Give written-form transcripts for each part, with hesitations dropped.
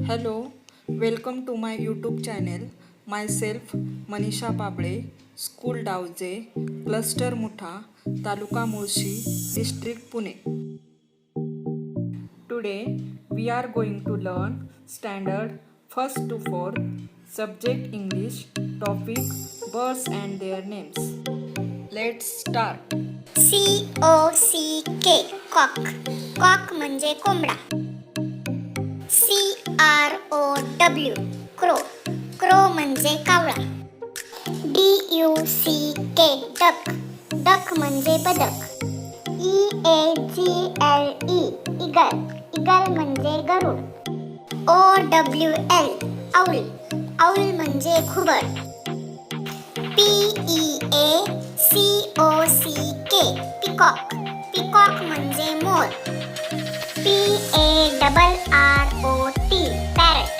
Hello, welcome to my YouTube channel. Myself Manisha Pabळे, School Davje, Cluster Mutha, Taluka Mulshi, District Pune. Today we are going to learn Standard 1st to 4th, Subject English, Topic Birds and their names. Let's start. COCK cock cock म्हणजे कोंबडा. CROW crow crow म्हणजे कावळा. DUCK duck duck म्हणजे बदक. EAGLE eagle eagle म्हणजे गरुड. OWL owl owl म्हणजे घुबड. PEACOCK peacock peacock म्हणजे मोर. PARROT पॅरट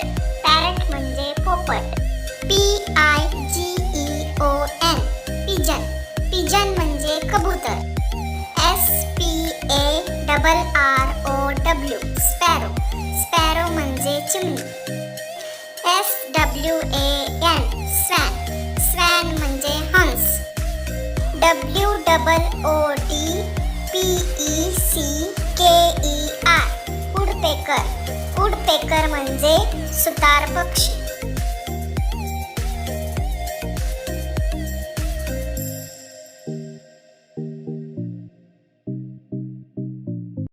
पॅरट म्हणजे पोपट. PIGEON पिजन पिजन म्हणजे कबूतर. SPARROW स्पॅरो स्पॅरो म्हणजे चिमणी. SWAN स्वॅन स्वॅन म्हणजे हंस. WOODPECKER वुडपेकर वुडपेकर म्हणजे सुतार पक्षी.